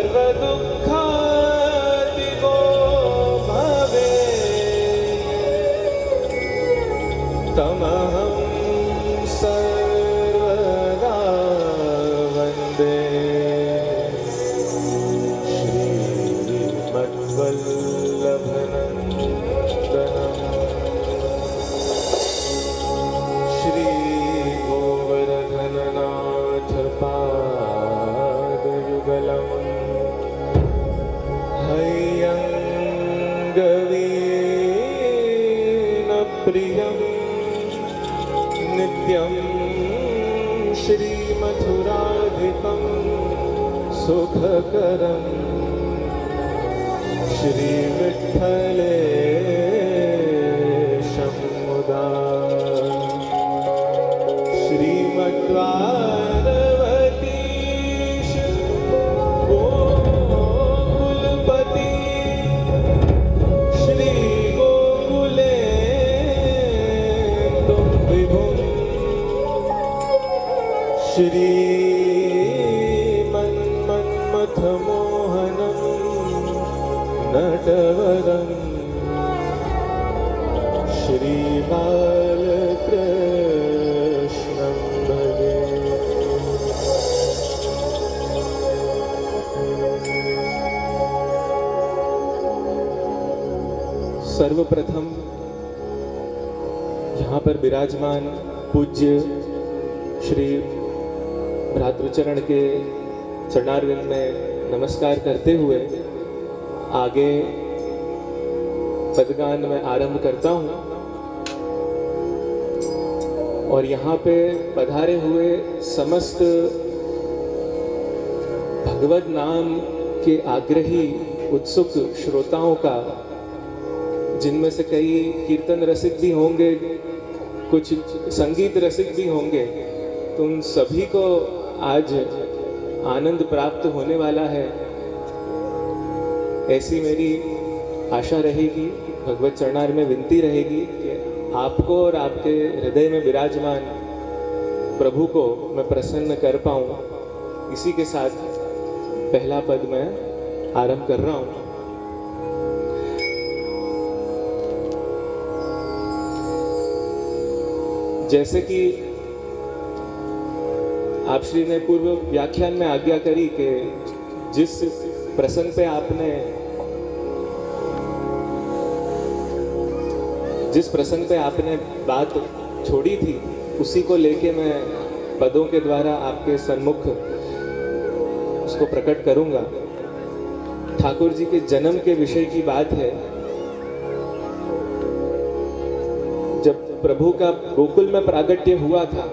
सर्वदुःखातिगो भवे तमहं सर्वदा वन्दे श्रीमद्वल्लभनन्दनं श्रीगोवर्धननाथपादयुगलम् हैयङ्गवीनप्रियं नित्यं श्रीमथुराधिपं सुखकरम् श्रीविठ्ठलेशं मुदा श्रीमद्वारवतीश गोकुलपति श्रीगोकुलेन्दुं विभुं श्रीमन्मन्मथमोहनं नटवरं श्रीबालकृष्णं भजे। सर्वप्रथम यहाँ पर विराजमान पूज्य श्री भ्रातृचरण के चरणारविंद में नमस्कार करते हुए आगे पदगान में आरंभ करता हूँ और यहाँ पे पधारे हुए समस्त भगवत नाम के आग्रही उत्सुक श्रोताओं का, जिनमें से कई कीर्तन रसिक भी होंगे, कुछ संगीत रसिक भी होंगे, तो उन सभी को आज आनंद प्राप्त होने वाला है, ऐसी मेरी आशा रहेगी। भगवत चरणार में विनती रहेगी कि आपको और आपके हृदय में विराजमान प्रभु को मैं प्रसन्न कर पाऊँ। इसी के साथ पहला पद मैं आरंभ कर रहा हूँ। जैसे कि आप श्री ने पूर्व व्याख्यान में आज्ञा करी कि जिस प्रसंग पे आपने बात छोड़ी थी, उसी को लेके मैं पदों के द्वारा आपके सन्मुख उसको प्रकट करूंगा। ठाकुर जी के जन्म के विषय की बात है। जब प्रभु का गोकुल में प्रागट्य हुआ था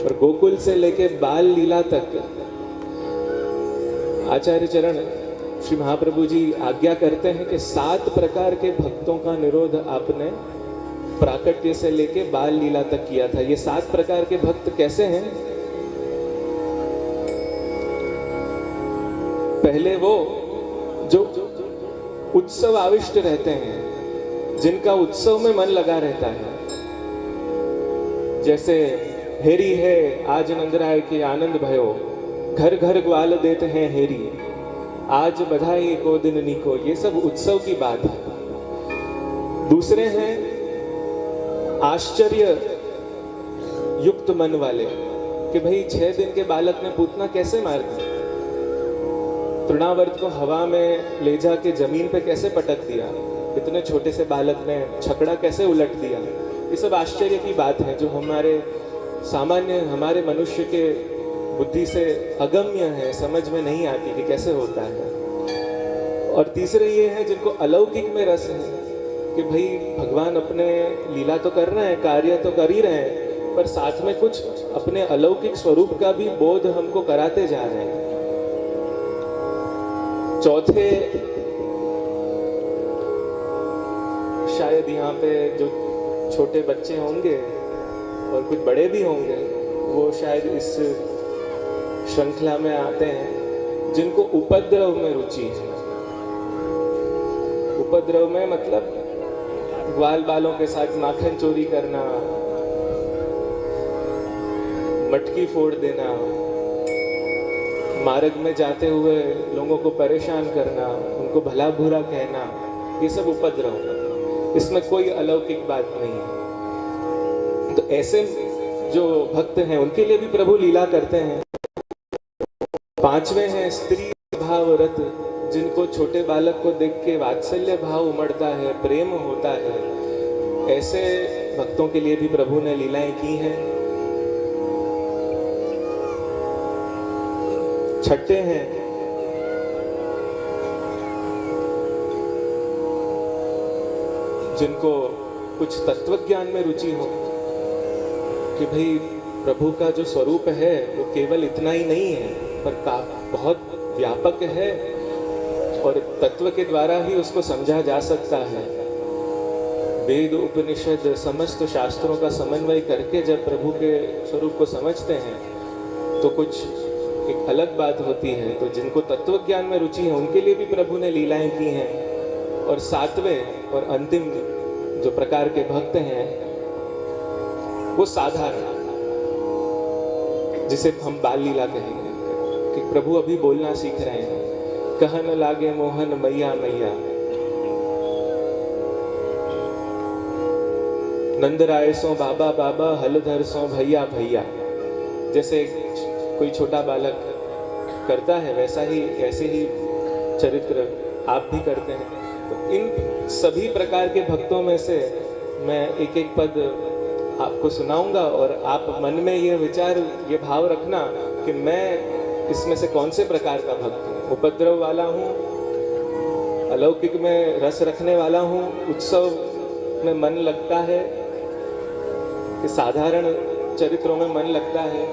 और गोकुल से लेके बाल लीला तक आचार्य चरण श्री महाप्रभु जी आज्ञा करते हैं कि 7 प्रकार के भक्तों का निरोध आपने प्राकट्य से लेके बाल लीला तक किया था। ये 7 प्रकार के भक्त कैसे हैं? पहले वो जो उत्सव आविष्ट रहते हैं, जिनका उत्सव में मन लगा रहता है। जैसे हेरी है आज नंदराय के आनंद भयो, घर घर ग्वाल देते हैं हेरी, आज बधाई को दिन नीको। ये सब उत्सव की बात है। दूसरे हैं आश्चर्य युक्त मन वाले कि भाई 6 दिन के बालक ने पूतना कैसे मार दी, तृणावर्त को हवा में ले जाके जमीन पे कैसे पटक दिया, इतने छोटे से बालक ने छकड़ा कैसे उलट दिया। ये सब आश्चर्य की बात है जो हमारे मनुष्य के बुद्धि से अगम्य है, समझ में नहीं आती कि कैसे होता है। और तीसरे ये हैं जिनको अलौकिक में रस है कि भाई भगवान अपने लीला तो कर रहे हैं, कार्य तो कर ही रहे हैं, पर साथ में कुछ अपने अलौकिक स्वरूप का भी बोध हमको कराते जा रहे हैं। चौथे शायद यहाँ पे जो छोटे बच्चे होंगे और कुछ बड़े भी होंगे, वो शायद इस श्रृंखला में आते हैं जिनको उपद्रव में रुचि है। उपद्रव में मतलब ग्वाल बालों के साथ माखन चोरी करना, मटकी फोड़ देना, मार्ग में जाते हुए लोगों को परेशान करना, उनको भला बुरा कहना, ये सब उपद्रव, इसमें कोई अलौकिक बात नहीं है। तो ऐसे जो भक्त हैं उनके लिए भी प्रभु लीला करते हैं। पांचवें हैं स्त्री भाव रत, जिनको छोटे बालक को देख के वात्सल्य भाव उमड़ता है, प्रेम होता है, ऐसे भक्तों के लिए भी प्रभु ने लीलाएं की हैं। छठे हैं जिनको कुछ तत्व ज्ञान में रुचि हो कि भाई प्रभु का जो स्वरूप है वो केवल इतना ही नहीं है, पर बहुत व्यापक है और तत्व के द्वारा ही उसको समझा जा सकता है। वेद उपनिषद समस्त शास्त्रों का समन्वय करके जब प्रभु के स्वरूप को समझते हैं तो कुछ एक अलग बात होती है। तो जिनको तत्व ज्ञान में रुचि है उनके लिए भी प्रभु ने लीलाएं की हैं। और सातवें और अंतिम जो प्रकार के भक्त हैं वो साधारण, जिसे हम बाल लीला कहेंगे, कि प्रभु अभी बोलना सीख रहे हैं। कहन लागे मोहन मैया मैया, नंदराय सो बाबा बाबा, हलधर सो भैया भैया। जैसे कोई छोटा बालक करता है वैसा ही ऐसे ही चरित्र आप भी करते हैं। तो इन सभी प्रकार के भक्तों में से मैं एक एक पद आपको सुनाऊंगा और आप मन में ये विचार, ये भाव रखना कि मैं इसमें से कौन से प्रकार का भक्त हूँ। उपद्रव वाला हूँ, अलौकिक में रस रखने वाला हूँ, उत्सव में मन लगता है कि साधारण चरित्रों में मन लगता है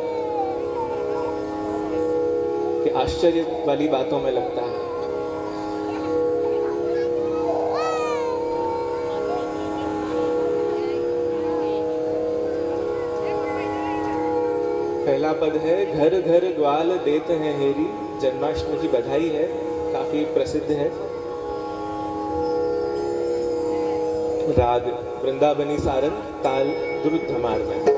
कि आश्चर्य वाली बातों में लगता है। पहला पद है घर घर ग्वाल देते हैं हेरी। जन्माष्टमी की बधाई है, काफी प्रसिद्ध है। राग वृंदावनी सारन, ताल द्रुत धमार में।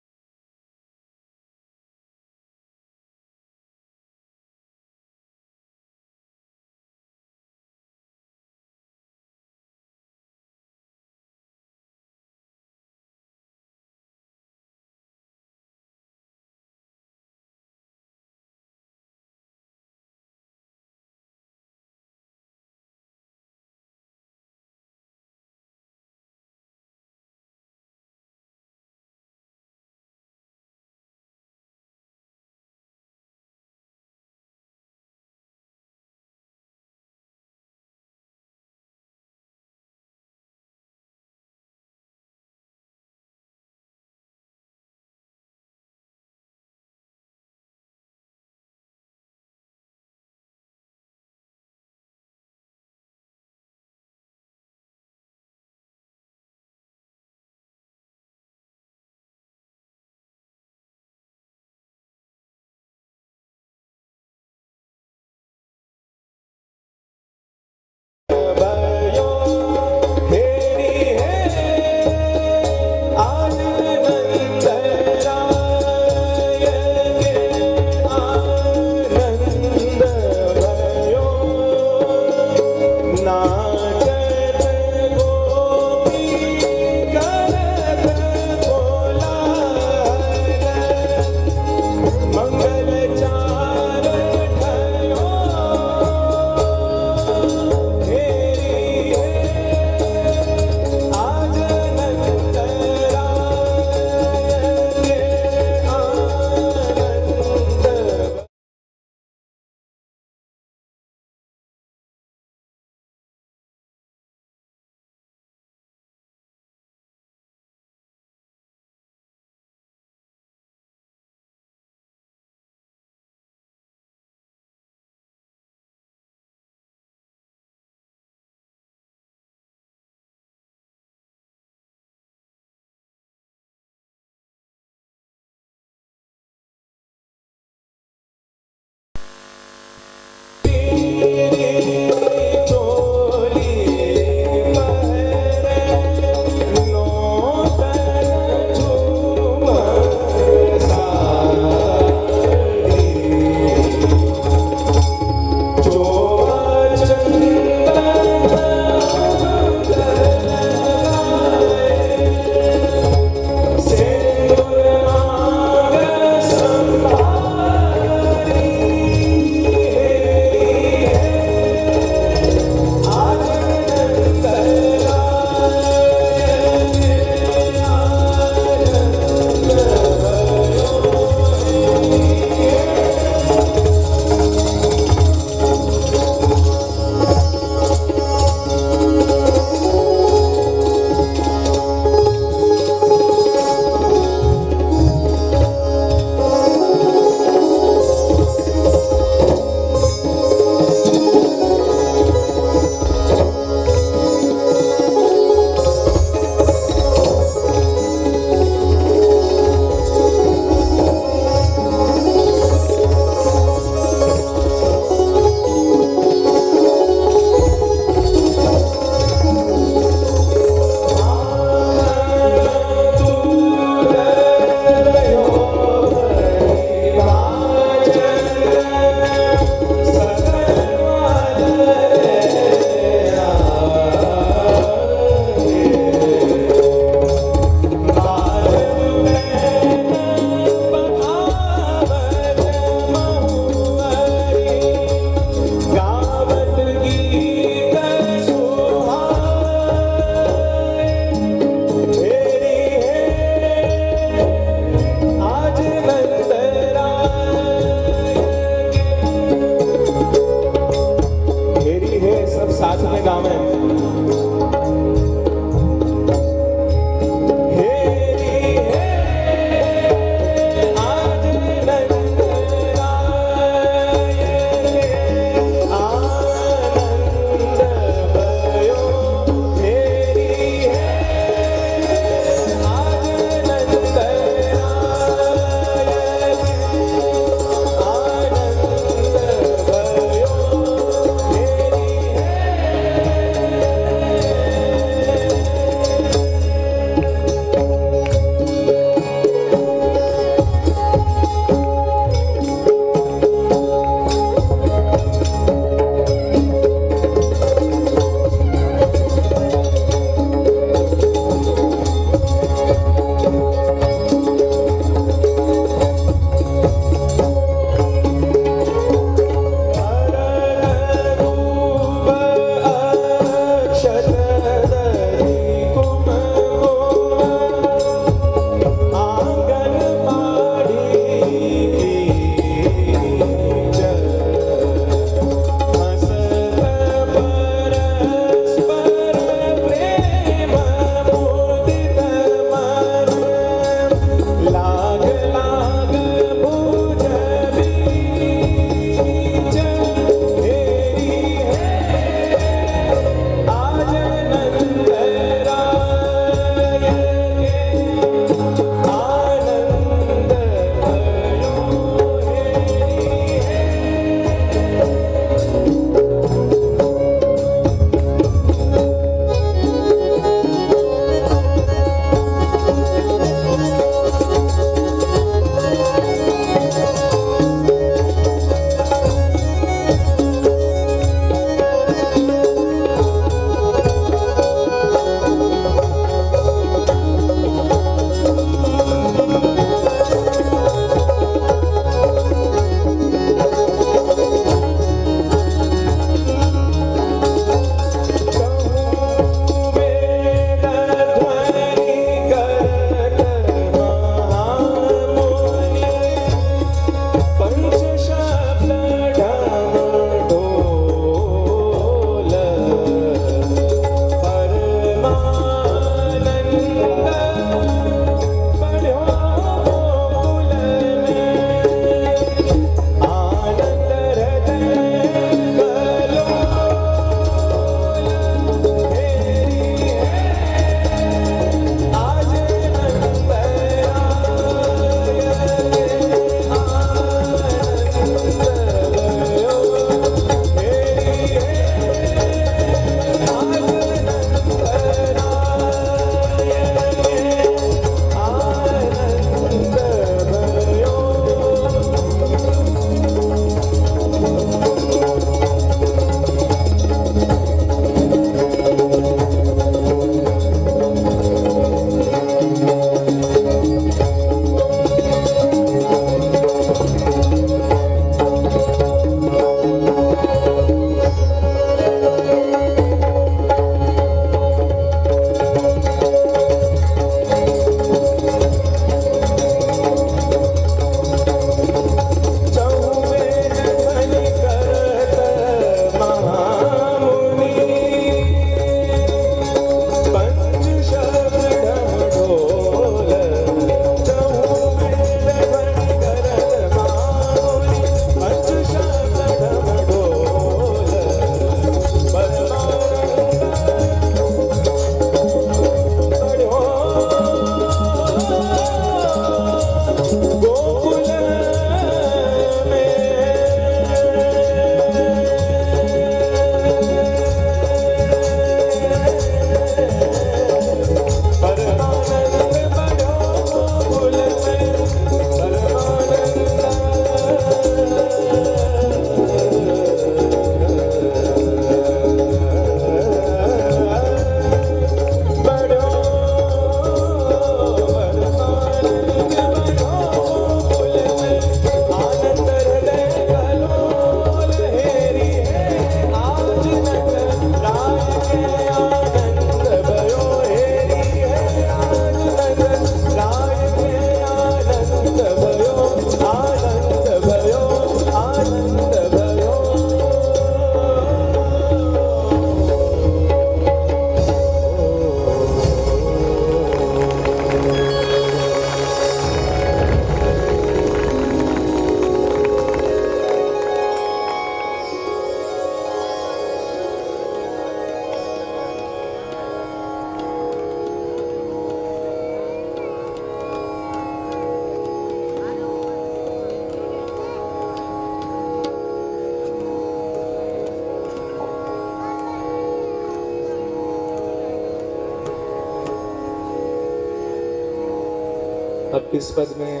अब इस पद में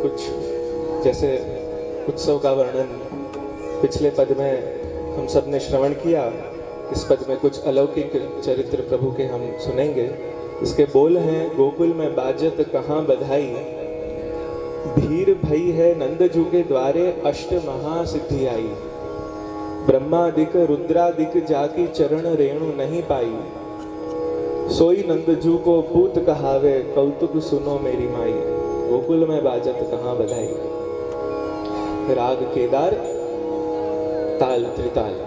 कुछ जैसे उत्सव का वर्णन पिछले पद में हम सब ने श्रवण किया, इस पद में कुछ अलौकिक चरित्र प्रभु के हम सुनेंगे। इसके बोल हैं, गोकुल में बाजत कहाँ बधाई, भीर भई है नंदजू के द्वारे अष्ट महासिद्धि आई, ब्रह्मादिक रुद्रादिक जाकी चरण रेणु नहीं पाई, सोई नंदजू को पूत कहावे कौतुक सुनो मेरी माई, गोकुल में बाजत कहाँ बधाई। राग केदार, ताल त्रिताल।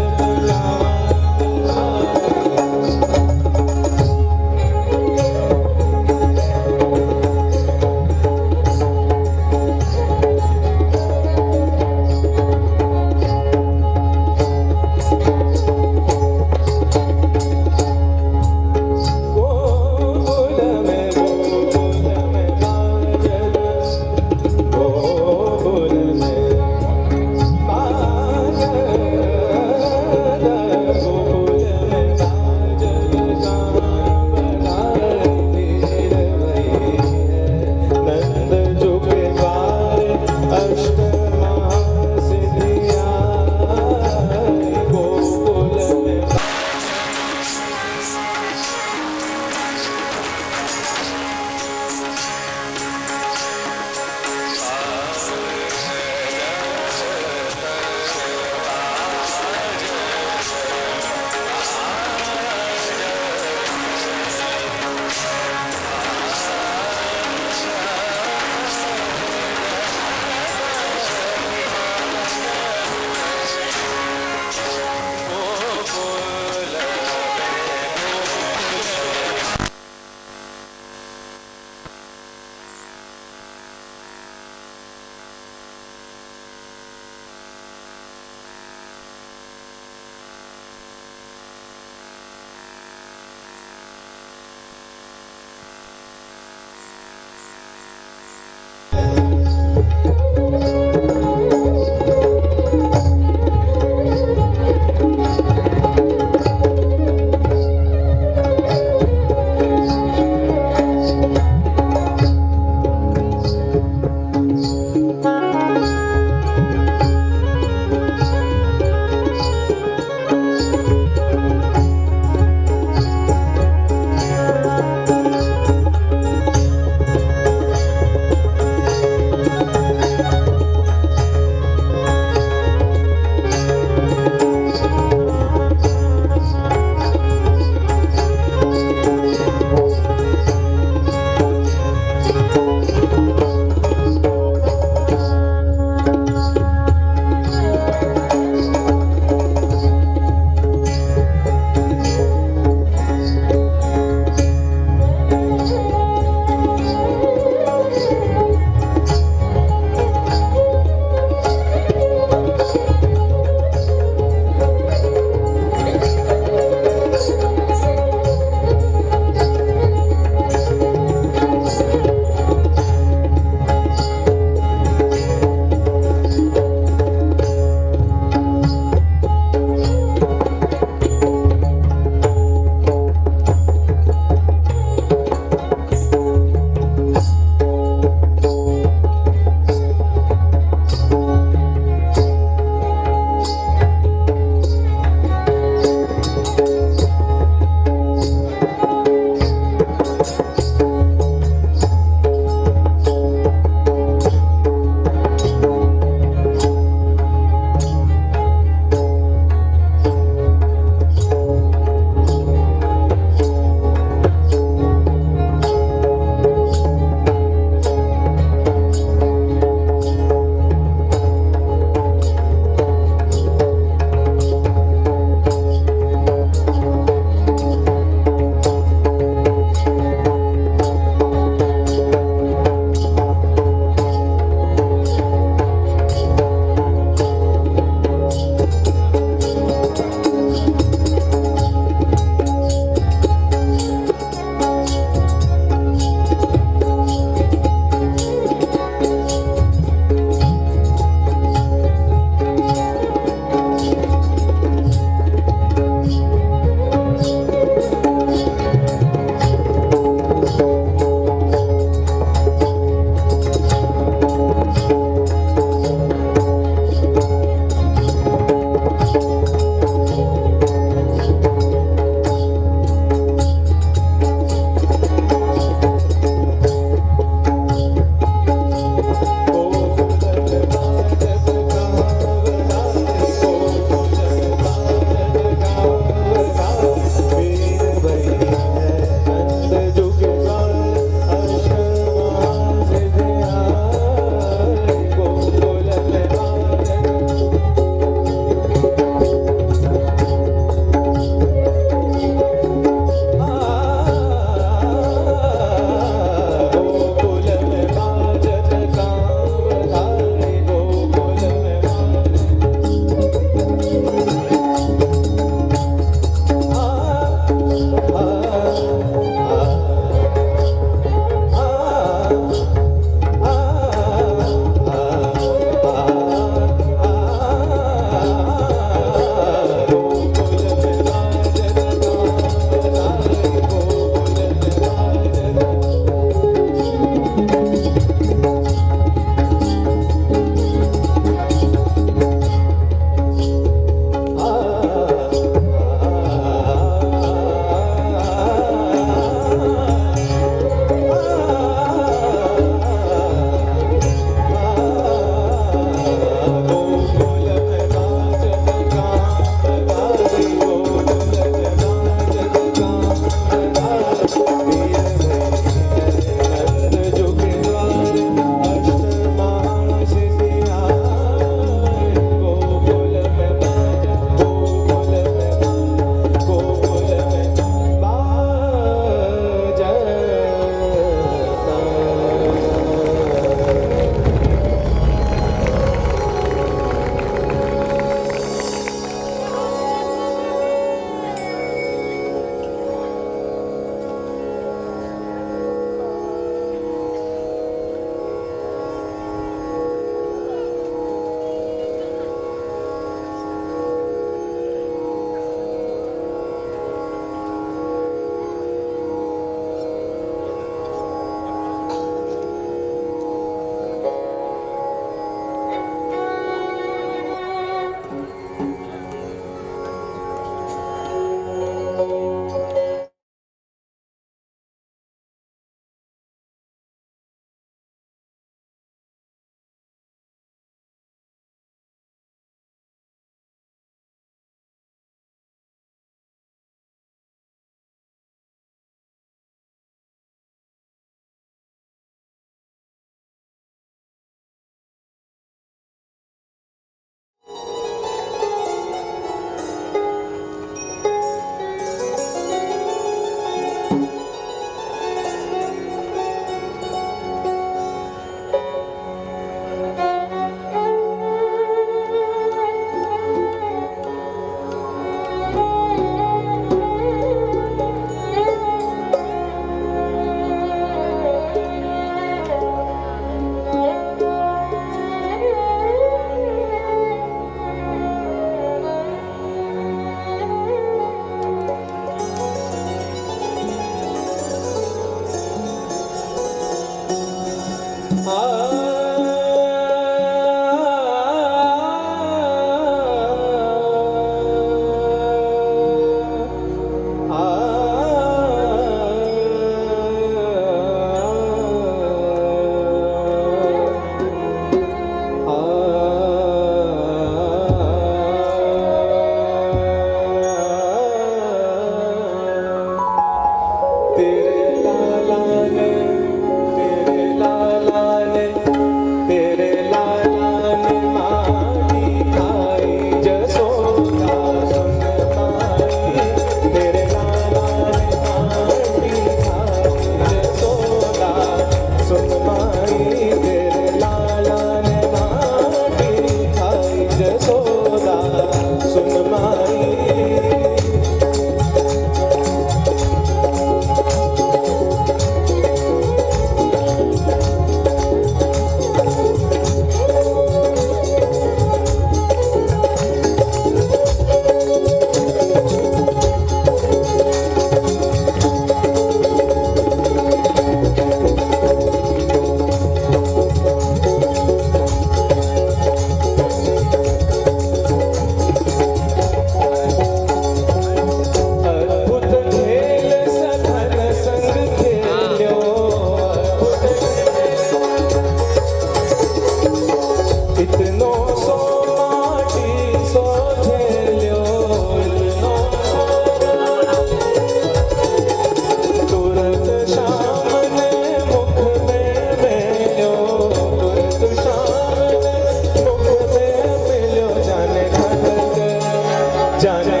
जाने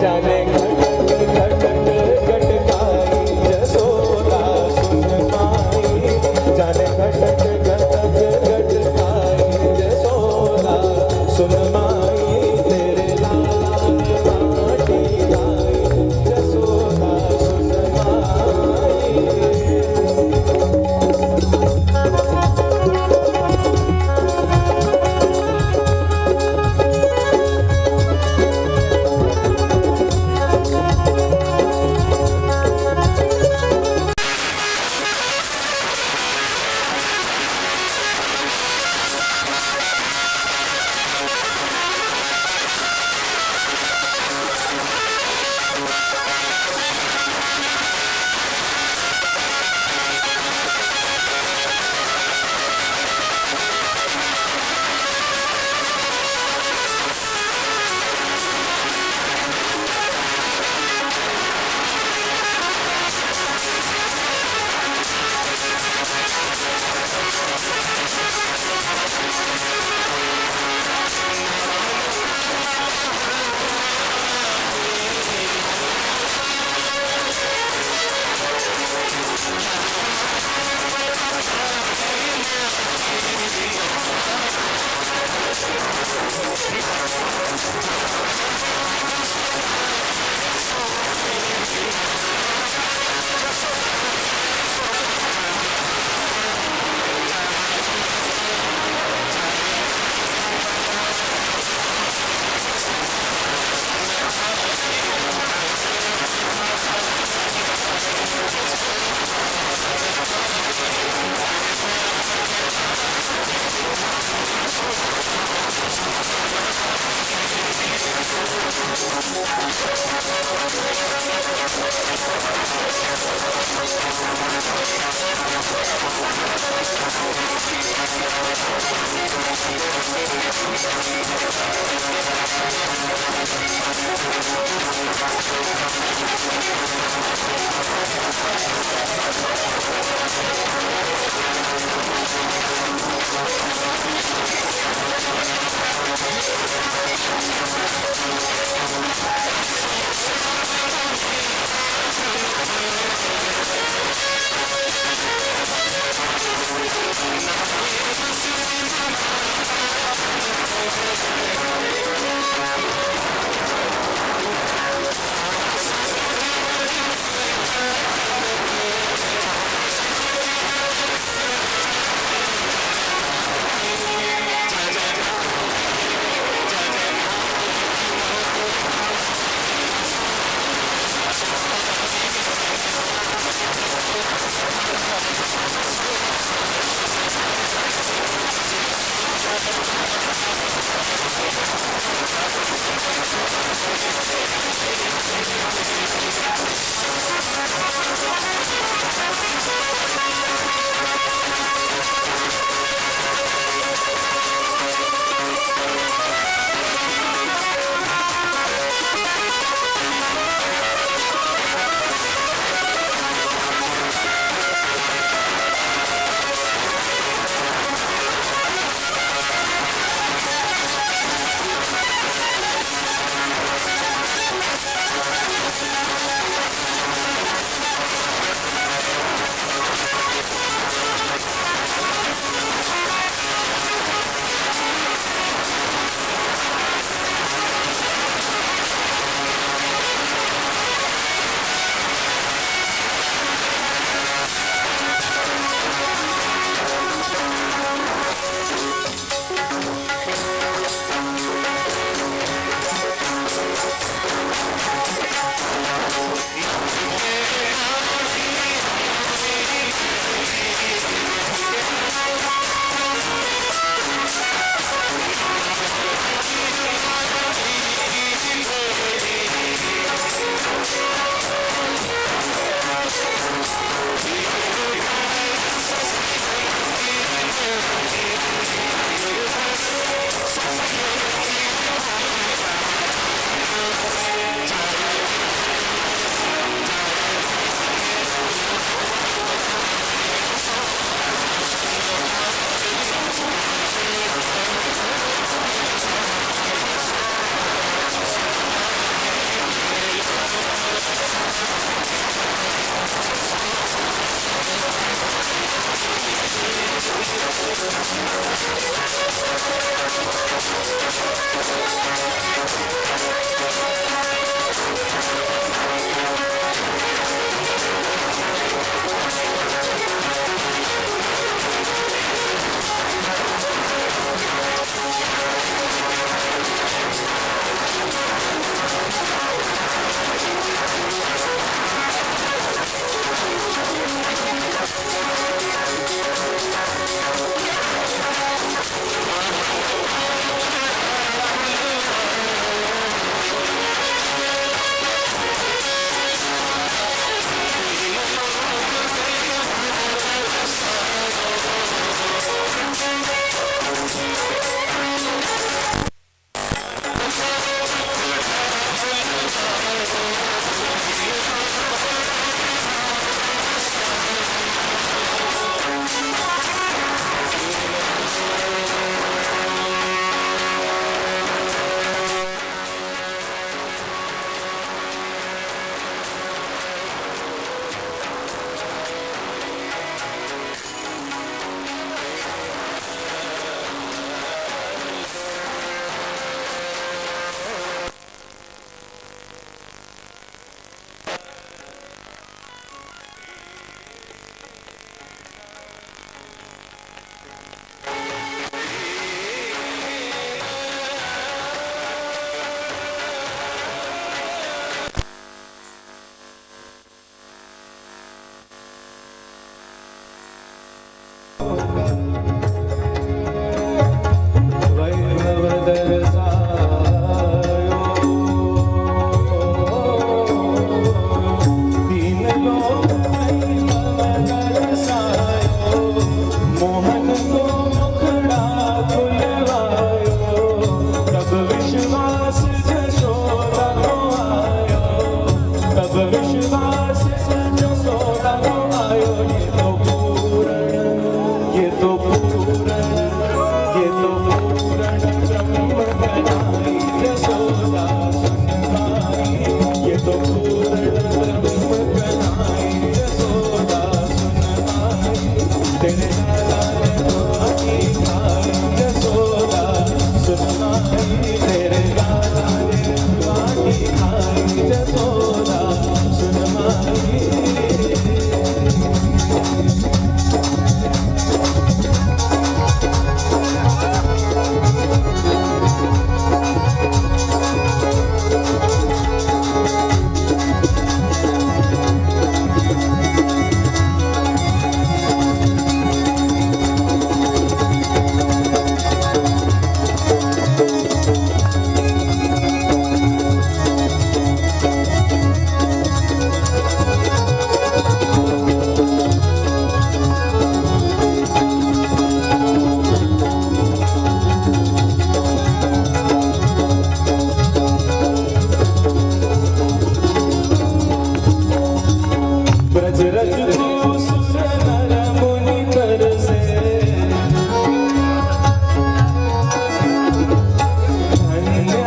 जाने घट घटकाई जसोदा सुन माई जाने घटकाई जसोदा सुन माई तेरे लाल माटी आई जसोदा सुन माई।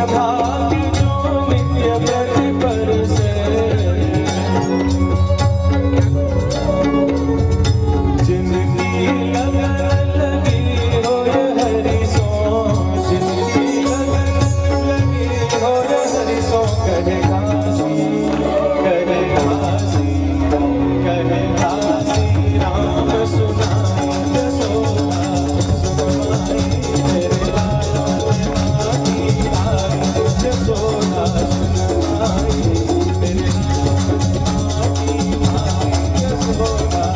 भाग्य जो नित्य प्रतिपल से जिनकी लगन लगी हो ये हरि सो, जिनकी लगन लगी हो ये हरि सो, कहे दासी कहे दासी कहे दासी राम सुनाई जसोदा सुनवाई मेरे लाला की आई जसोदा सुनवाई मेरे लाला की आई जसोदा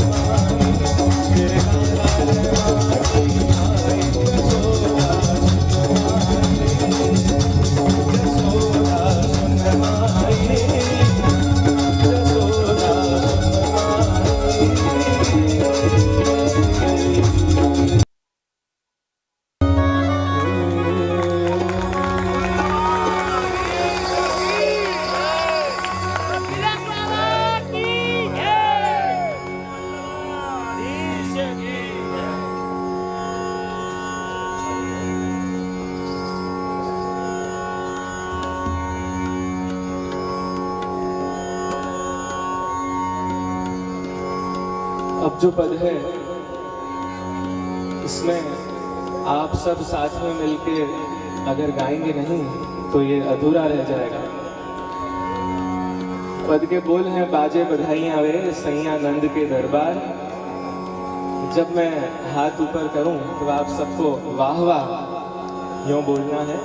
सुनवाई मेरे लाला की आई जसोदा सुनवाई जसोदा सुनवाई अब जो पद है इसमें आप सब साथ में मिलके अगर गाएंगे नहीं तो ये अधूरा रह जाएगा। पद के बोल हैं बाजे बधाइयां वे सैया नंद के दरबार। जब मैं हाथ ऊपर करूं तो आप सबको वाह वाह यूं बोलना है।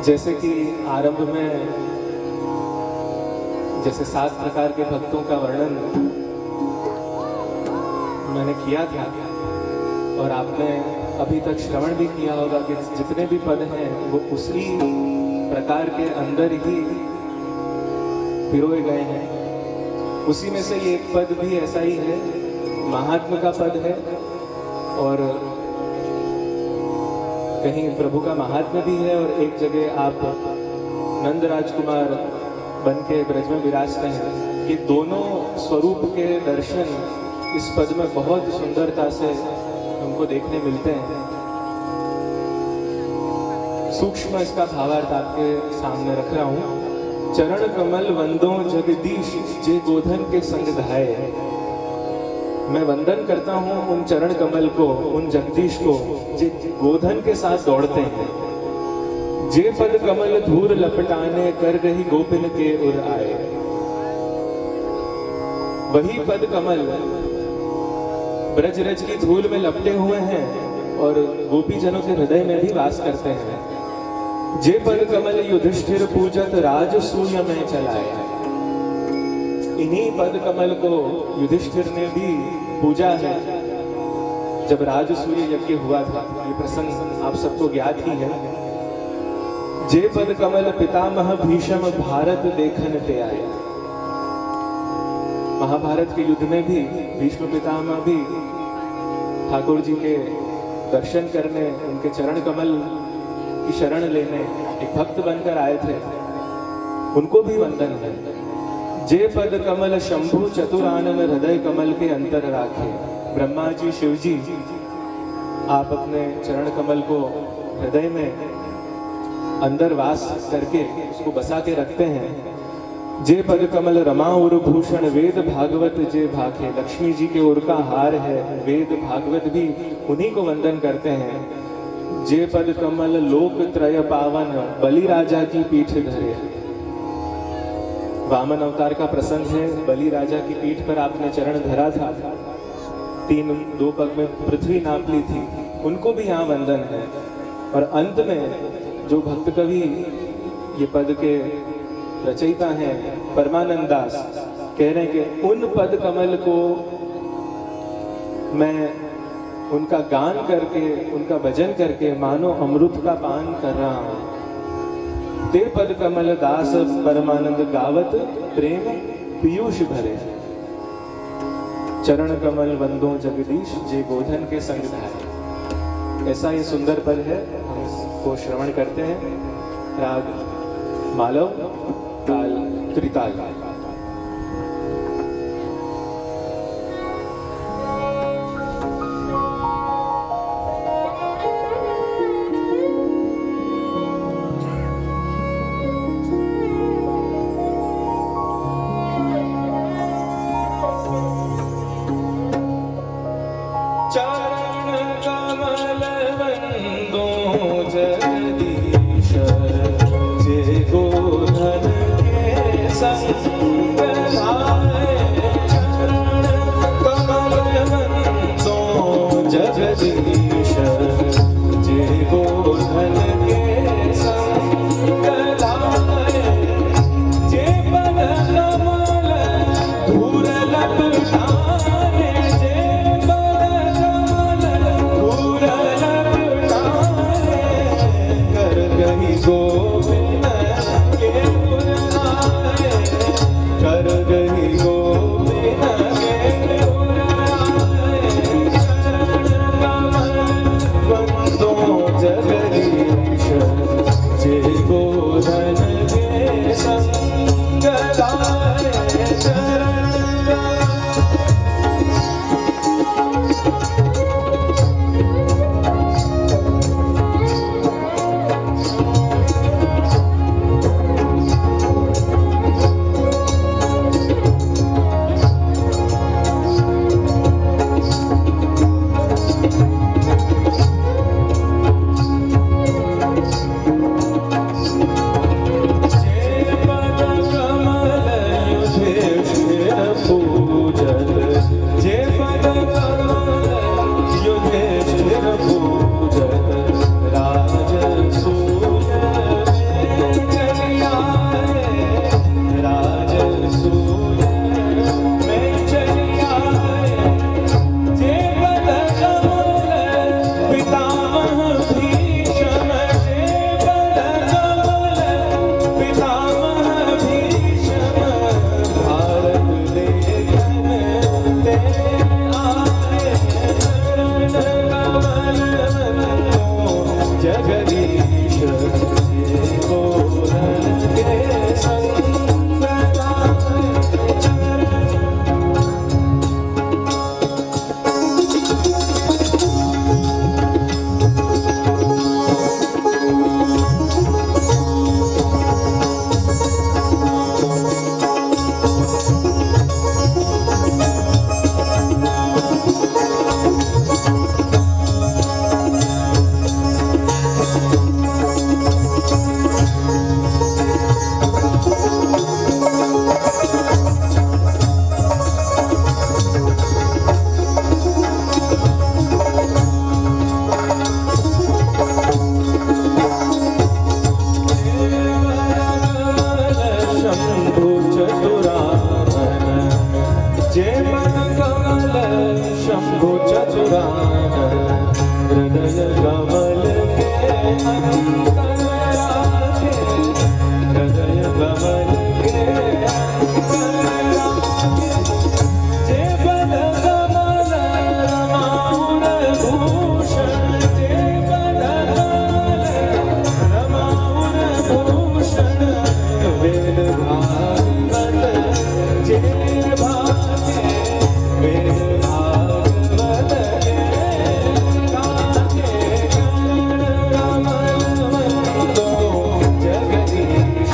जैसे कि आरंभ में जैसे 7 प्रकार के भक्तों का वर्णन मैंने किया था और आपने अभी तक श्रवण भी किया होगा कि जितने भी पद हैं वो उसी प्रकार के अंदर ही पिरोए गए हैं। उसी में से ये एक पद भी ऐसा ही है, महात्म का पद है और कहीं प्रभु का महात्म्य भी है और एक जगह आप नंद राजकुमार बन के ब्रज में विराजते हैं। ये दोनों स्वरूप के दर्शन इस पद में बहुत सुंदरता से हमको देखने मिलते हैं। सूक्ष्म इसका भावार्थ आपके सामने रख रहा हूं। चरण कमल वंदो जगदीश जे गोधन के संग धाये। मैं वंदन करता हूं उन चरण कमल को, उन जगदीश को जे गोधन के साथ दौड़ते हैं। जे पद कमल धूर लपटाने कर रही गोपिन के उर आए। वही पद कमल ब्रज रज की धूल में लपटे हुए हैं और गोपी जनों के हृदय में भी वास करते हैं। जे पद कमल युधिष्ठिर पूजत राजसूय में चलाया। इन्हीं पद कमल को युधिष्ठिर ने भी पूजा है जब राजसूय यज्ञ हुआ था। ये प्रसंग आप सबको ज्ञात ही है। जे पद कमल पितामह भीष्म भारत देखन ते आए। महाभारत के युद्ध में भी भीष्म पितामह भी ठाकुर जी के दर्शन करने, उनके चरण कमल की शरण लेने एक भक्त बनकर आए थे। उनको भी वंदन है। जे पद कमल शंभु चतुरानन हृदय कमल के अंतर राखे। ब्रह्मा जी, शिव जी आप अपने चरण कमल को हृदय में अंदर वास करके उसको बसा के रखते हैं। जे पद कमल रमा उर भूषण वेद भागवत जे भाखे। लक्ष्मी जी के उर का हार है, वेद भागवत भी उन्हीं को वंदन करते हैं। जे पद कमल लोक त्रय पावन बलि राजा की पीठ धरे। वामन अवतार का प्रसंग है। बलि राजा की पीठ पर आपने चरण धरा था, 2 पग में पृथ्वी नाप ली थी। उनको भी यहाँ वंदन है। और अंत में जो भक्त कवि ये पद के रचयिता हैं परमानंद दास कह रहे हैं कि उन पद कमल को मैं उनका गान करके, उनका भजन करके मानो अमृत का पान कर रहा हूं। ते पद कमल दास परमानंद गावत प्रेम पीयूष भरे। चरण कमल वंदो जगदीश जे गोधन के संग धारे। ऐसा ये सुंदर पद है, हम इसको श्रवण करते हैं। राग मालव, ताल त्रिताल। जगदीश जे गोधन के संग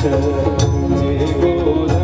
जय गोधन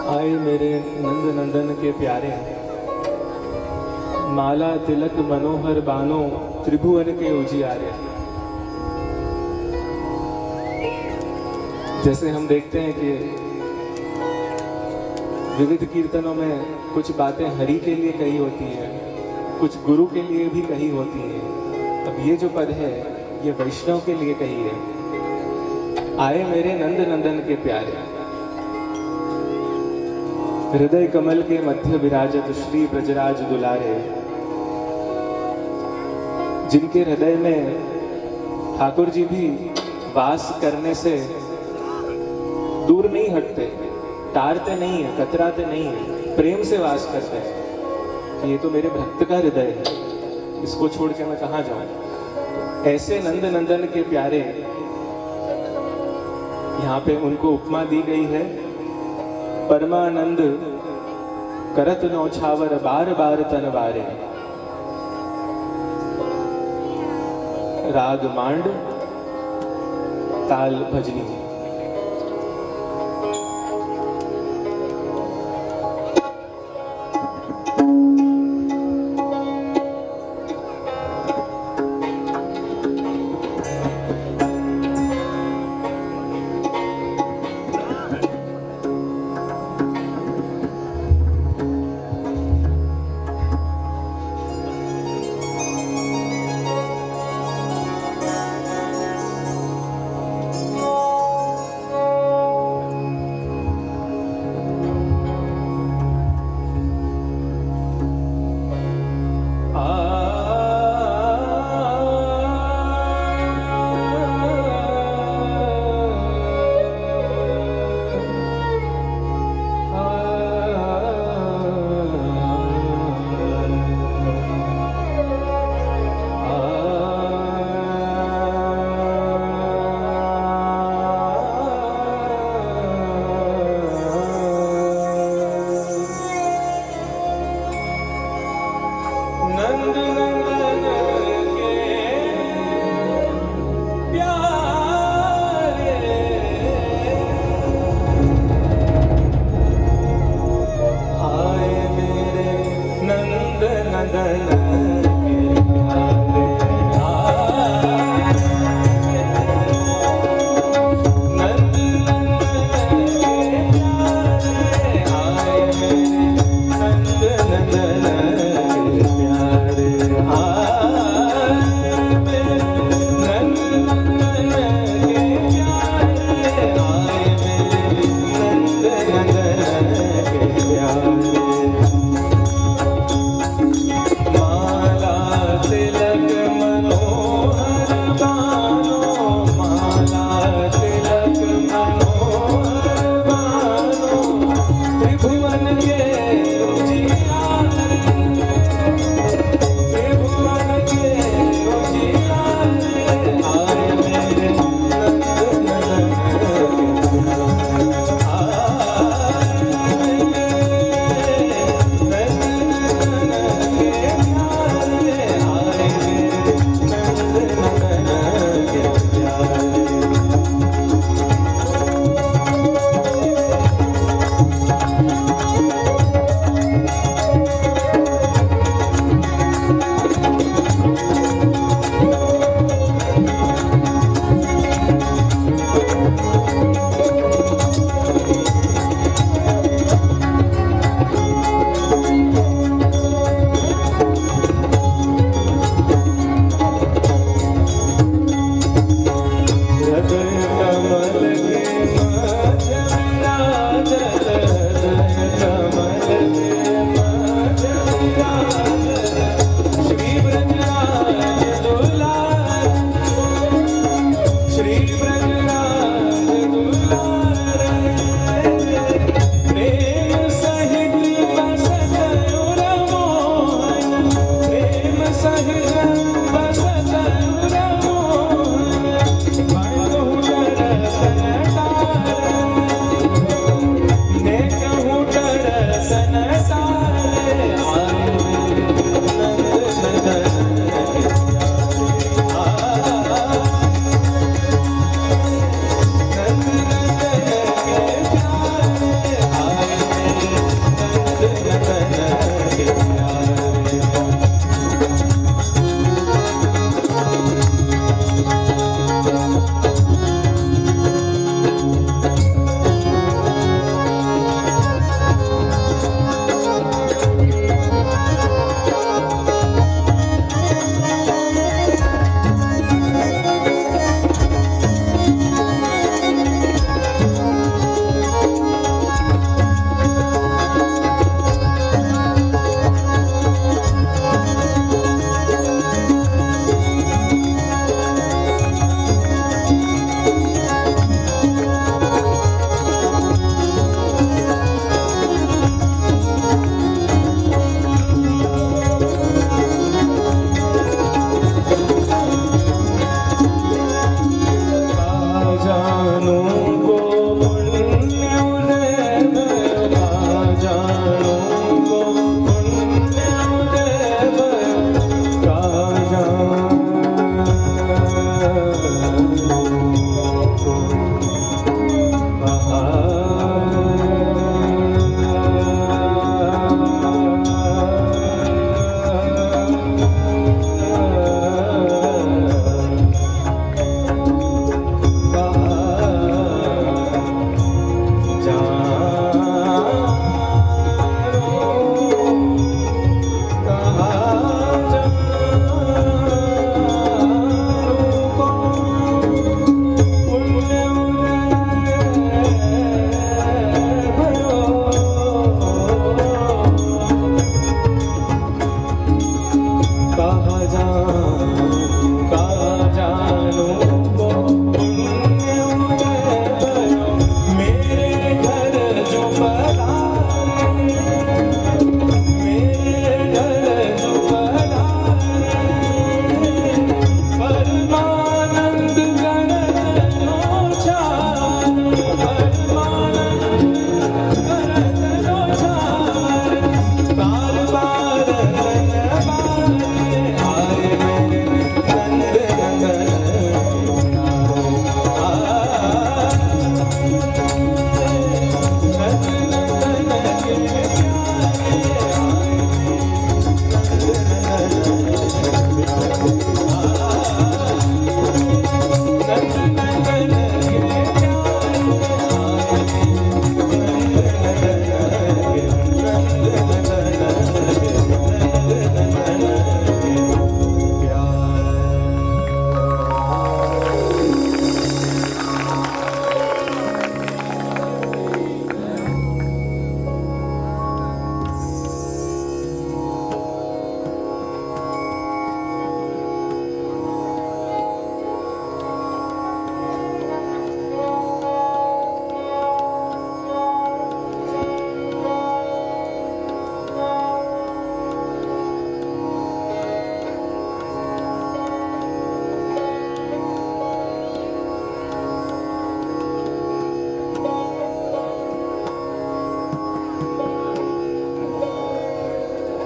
आए मेरे नंद नंदन के प्यारे, माला तिलक मनोहर बानो त्रिभुवन के उजियारे। जैसे हम देखते हैं कि विविध कीर्तनों में कुछ बातें हरि के लिए कही होती हैं, कुछ गुरु के लिए भी कही होती हैं। अब ये जो पद है ये वैष्णव के लिए कही है। आए मेरे नंद नंदन के प्यारे, हृदय कमल के मध्य विराजत श्री ब्रजराज दुलारे, जिनके हृदय में ठाकुर जी भी वास करने से दूर नहीं हटते, टारते नहीं है, कतराते नहीं है, प्रेम से वास करते हैं। ये तो मेरे भक्त का हृदय है, इसको छोड़ के मैं कहाँ जाऊं। ऐसे नंद नंदन के प्यारे, यहाँ पे उनको उपमा दी गई है, परमानंद करत नौछावर बार बार तनवारे। राग मांड, ताल भजनी।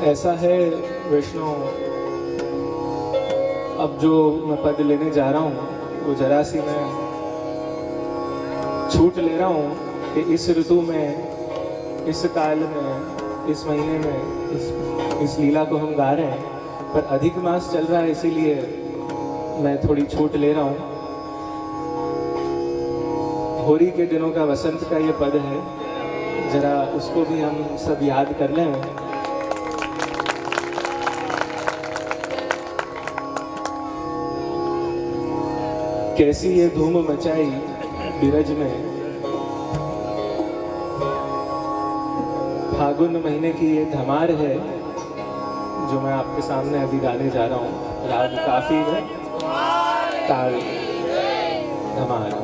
ऐसा है विष्णु, अब जो मैं पद लेने जा रहा हूँ वो जरा सी मैं छूट ले रहा हूँ कि इस ऋतु में, इस काल में, इस महीने में इस लीला को हम गा रहे हैं, पर अधिक मास चल रहा है इसीलिए मैं थोड़ी छूट ले रहा हूँ। होली के दिनों का वसंत का ये पद है, जरा उसको भी हम सब याद कर लें। कैसी ये धूम मचाई बिरज में, फागुन महीने की ये धमार है जो मैं आपके सामने अभी गाने जा रहा हूँ। राग काफी है, ताल धमार।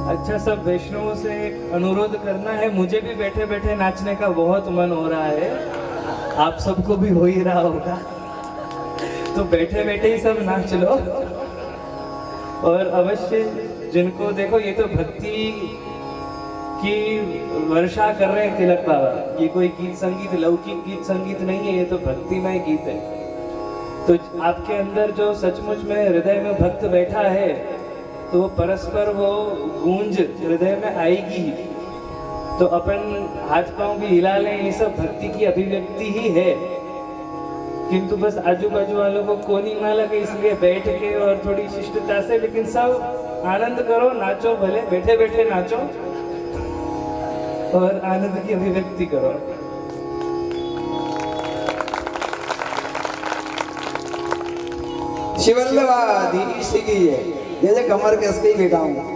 अच्छा, सब वैष्णवों से एक अनुरोध करना है, मुझे भी बैठे बैठे नाचने का बहुत मन हो रहा है, आप सबको भी हो ही रहा होगा, तो बैठे बैठे ही सब नाच लो। और अवश्य जिनको देखो, ये तो भक्ति की वर्षा कर रहे हैं तिलक बाबा, ये कोई गीत संगीत, लौकिक गीत संगीत नहीं है, ये तो भक्तिमय गीत है। तो आपके अंदर जो सचमुच में हृदय में भक्त बैठा है, तो वो परस्पर वो गूंज हृदय में आएगी। तो अपन हाथ पांव भी हिला लें, ये सब भक्ति की अभिव्यक्ति ही है। किंतु बस आजू बाजू वालों को कोनी ना लगे, इसलिए बैठ के और थोड़ी शिष्टता से, लेकिन सब आनंद करो, नाचो, भले बैठे बैठे नाचो और आनंद की अभिव्यक्ति करो। शिवल्लवाधीश की जैसे कमर कस के ही बैठा हूँ।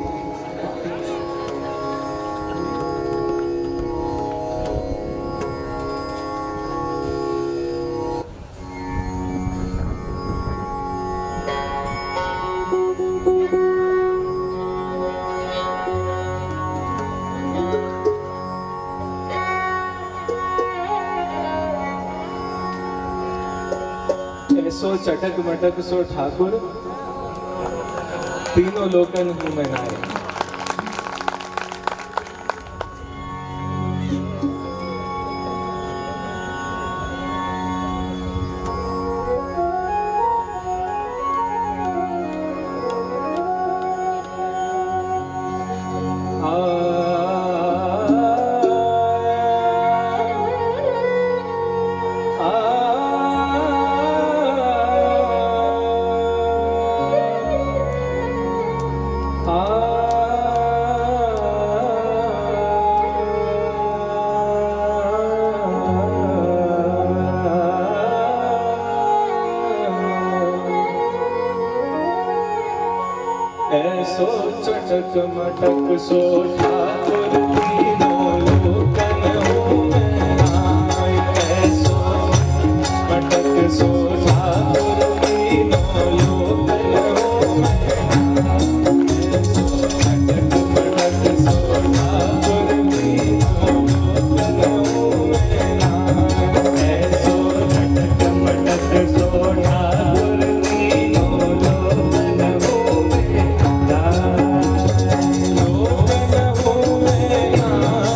ऐसो चटक मटक सो ठाकुर, तीनों लोकन हूँ मैं नाय। आ ऐसो चटक मटक सो ठाकुर तीनों लोकन हूँ मैं आए। ऐसो मटक सो ठाकुर तीनों लोकन हूँ मैं आए। ऐसो चटक मटक सो ठाकुर तीनों लोकन हूँ मैं आए। ऐसो चटक मटक सो ठाकुर तीनों लोकन हूँ मैं आए। लोकन हूँ मैं आए।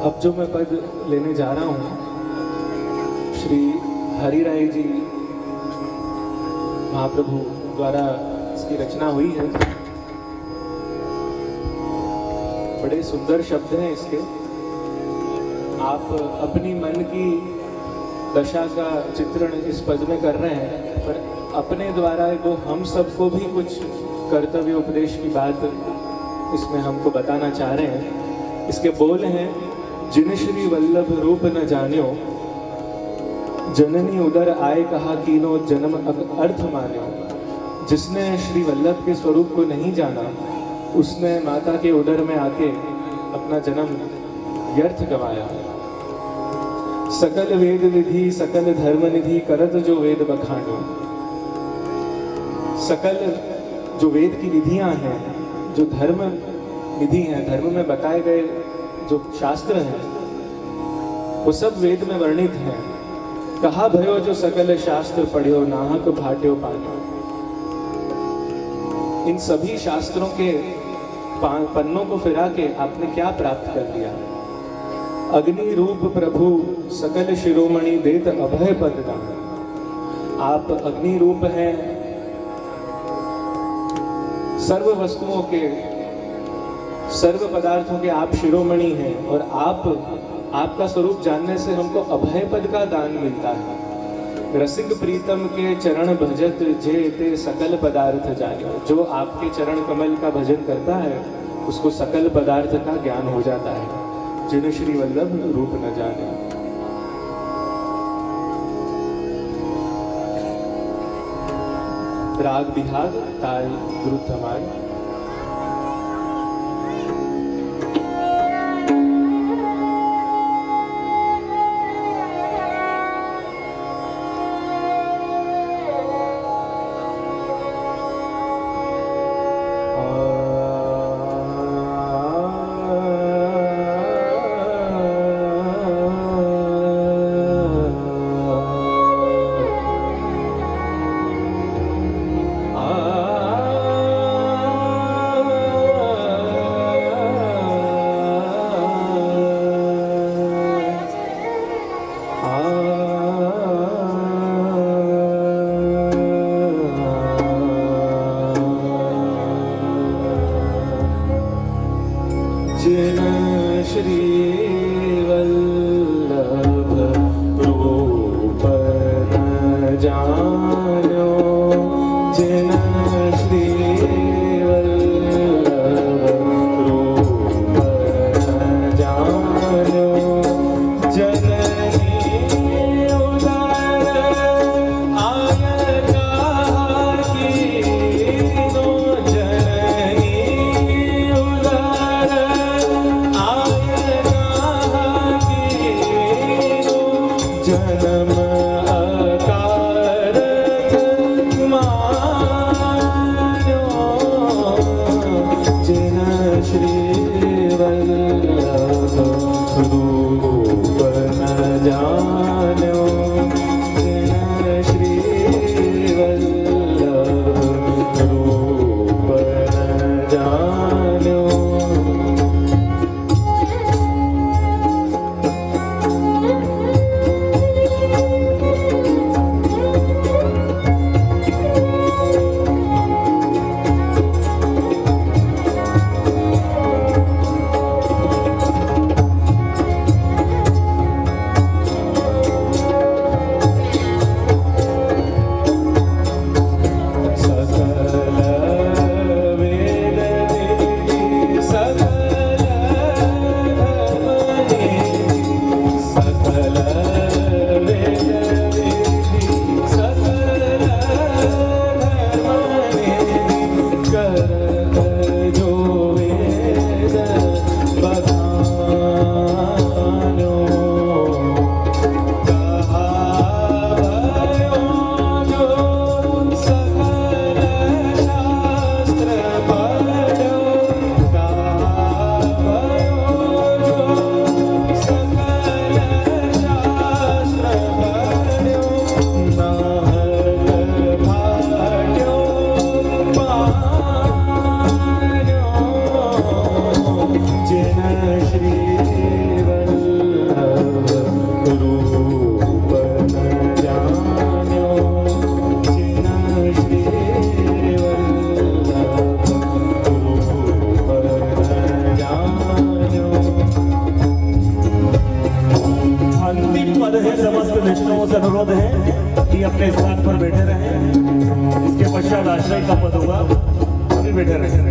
अब जो मैं पद लेने जा रहा हूँ श्री हरिराय जी महाप्रभु द्वारा इसकी रचना हुई है। बड़े सुंदर शब्द हैं इसके। आप अपनी मन की दशा का चित्रण इस पद में कर रहे हैं, पर अपने द्वारा वो हम सबको भी कुछ कर्तव्य उपदेश की बात इसमें हमको बताना चाह रहे हैं। इसके बोल हैं, जिन श्री वल्लभ रूप न जान्यो, जननी उदर आए कहा कीनो जन्म अर्थ मान्यो। जिसने श्री वल्लभ के स्वरूप को नहीं जाना, उसने माता के उदर में आके अपना जन्म व्यर्थ गवाया। सकल वेद विधि सकल धर्म निधि करत जो वेद बखानो। सकल जो वेद की विधियां हैं, जो धर्म विधि हैं, धर्म में बताए गए जो शास्त्र हैं, वो सब वेद में वर्णित हैं। कहा भयो जो सकल शास्त्र पढ़्यो, नाहक भाट्यो पानो। इन सभी शास्त्रों के पन्नों को फिरा के आपने क्या प्राप्त कर लिया? अग्नि रूप प्रभु सकल शिरोमणि देत अभय पद दान। आप अग्नि रूप हैं, सर्व वस्तुओं के, सर्व पदार्थों के आप शिरोमणि हैं, और आपका स्वरूप जानने से हमको अभय पद का दान मिलता है। रसिक प्रीतम के चरण भजत जे ते सकल पदार्थ जाने। जो आपके चरण कमल का भजन करता है उसको सकल पदार्थ का ज्ञान हो जाता है। जिन श्री वल्लभ रूप न जाने। राग बिहाग ताल द्रुत धमाल। वैष्णवों से अनुरोध है कि अपने स्थान पर बैठे रहें। इसके पश्चात आश्रय का पद होगा, अभी बैठे रहें।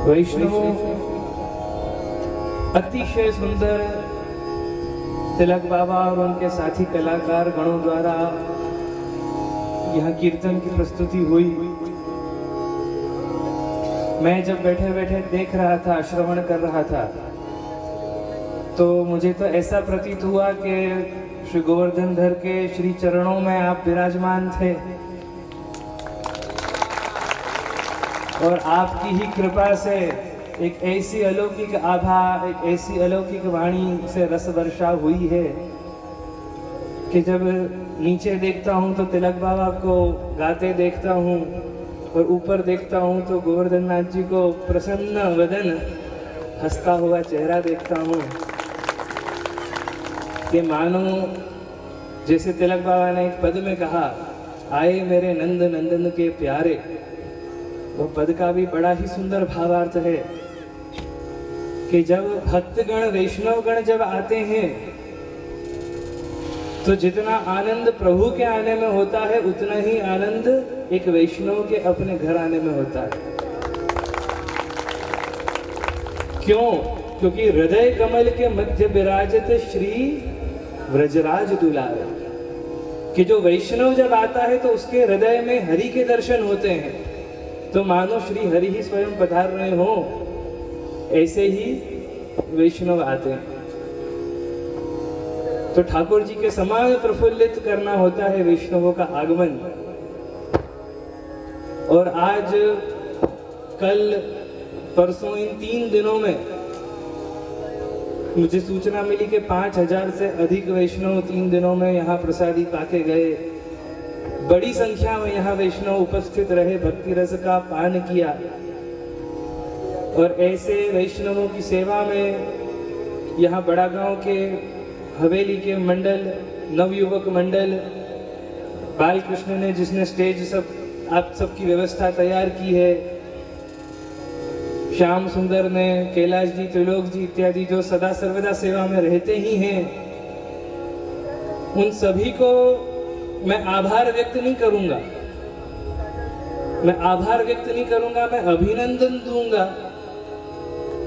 वैष्णवों, अतिशय सुंदर तिलक बाबा और उनके साथी कलाकार गणों द्वारा यहाँ कीर्तन की प्रस्तुति हुई। मैं जब बैठे बैठे देख रहा था, श्रवण कर रहा था, तो मुझे तो ऐसा प्रतीत हुआ कि श्री गोवर्धन धर के श्री चरणों में आप विराजमान थे और आपकी ही कृपा से एक ऐसी अलौकिक आभा, एक ऐसी अलौकिक वाणी से रस वर्षा हुई है कि जब नीचे देखता हूँ तो तिलक बाबा को गाते देखता हूँ और ऊपर देखता हूँ तो गोवर्धन नाथ जी को प्रसन्न वदन, हंसता हुआ चेहरा देखता हूँ कि मानो जैसे तिलक बाबा ने एक पद में कहा, आए मेरे नंद नंदन के प्यारे। वो पद का भी बड़ा ही सुंदर भावार्थ है कि जब भक्तगण, वैष्णवगण जब आते हैं तो जितना आनंद प्रभु के आने में होता है उतना ही आनंद एक वैष्णव के अपने घर आने में होता है। क्यों? क्योंकि हृदय कमल के मध्य विराजत श्री व्रजराज दुलार, कि जो वैष्णव जब आता है तो उसके हृदय में हरि के दर्शन होते हैं। तो मानो श्री हरि ही स्वयं पधार रहे हो, ऐसे ही वैष्णव आते हैं। तो ठाकुर जी के समान प्रफुल्लित करना होता है वैष्णवों का आगमन। और आज, कल, परसों, इन 3 दिनों में मुझे सूचना मिली कि 5000 से अधिक वैष्णव 3 दिनों में यहाँ प्रसादी पाके गए। बड़ी संख्या में यहाँ वैष्णव उपस्थित रहे, भक्ति रस का पान किया। और ऐसे वैष्णवों की सेवा में यहाँ बड़ा गांव के हवेली के मंडल, नवयुवक मंडल, बालकृष्ण ने जिसने स्टेज आप सबकी व्यवस्था तैयार की है, श्याम सुंदर ने, कैलाश जी, त्रिलोक जी इत्यादि जो सदा सर्वदा सेवा में रहते ही हैं, उन सभी को मैं आभार व्यक्त नहीं करूंगा, मैं अभिनंदन दूंगा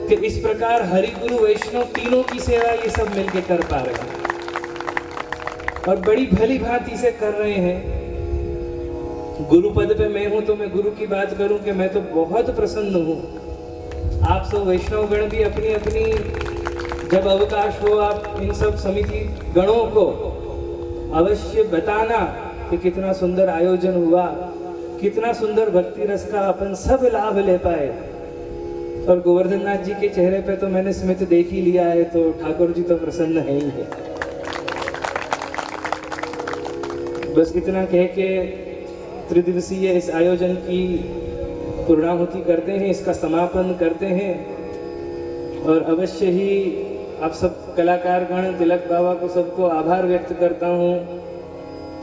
कि इस प्रकार हरि गुरु वैष्णव तीनों की सेवा ये सब मिलके कर पा रहे हैं और बड़ी भली भांति से कर रहे हैं। गुरु पद पे मैं हूं तो मैं गुरु की बात करूं कि मैं तो बहुत प्रसन्न हूं। आप सब वैष्णव गण भी अपनी अपनी जब अवकाश हो, आप इन सब समिति गणों को अवश्य बताना कि कितना सुंदर आयोजन हुआ, कितना सुंदर भक्ति रस का अपन सब लाभ ले पाए। और गोवर्धन नाथ जी के चेहरे पे तो मैंने स्मित देख ही लिया है, तो ठाकुर जी तो प्रसन्न है ही है। बस इतना कह के त्रिदिवसीय इस आयोजन की पूर्णाहुति करते हैं, इसका समापन करते हैं। और अवश्य ही आप सब कलाकार गण, तिलक बाबा को सबको आभार व्यक्त करता हूँ,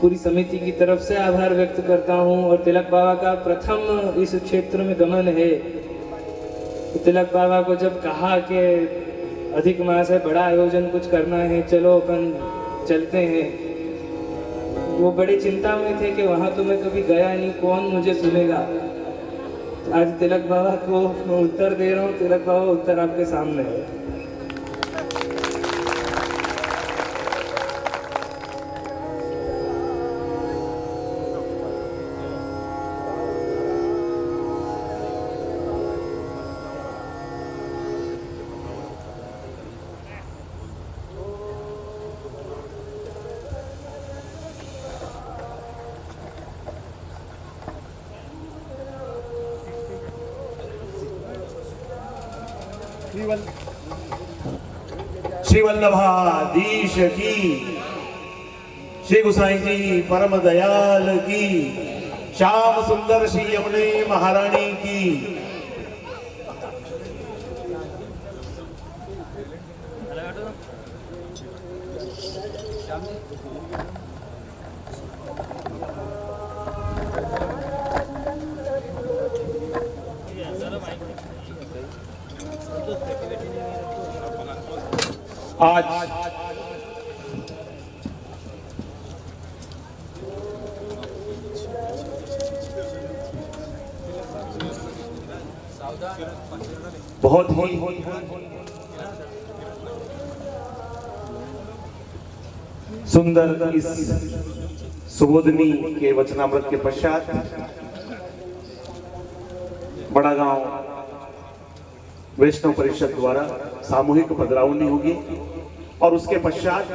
पूरी समिति की तरफ से आभार व्यक्त करता हूँ। और तिलक बाबा का प्रथम इस क्षेत्र में गमन है। तो तिलक बाबा को जब कहा कि अधिक मास है, बड़ा आयोजन कुछ करना है, चलो अपन चलते हैं, वो बड़ी चिंता में थे कि वहाँ तो मैं कभी गया नहीं, कौन मुझे सुनेगा। तो आज तिलक बाबा को मैं उत्तर दे रहा हूँ। तिलक बाबा, उत्तर आपके सामने है। श्री वल्लभाधीश की, श्री गुसाई जी परम दयाल की, श्याम सुंदर श्री यमुने महारानी की। आज बहुत ही सुंदर इस सुबोधनी के वचनामृत के पश्चात बड़ा गांव वैष्णव परिषद द्वारा सामूहिक पधरावनी होगी और उसके पश्चात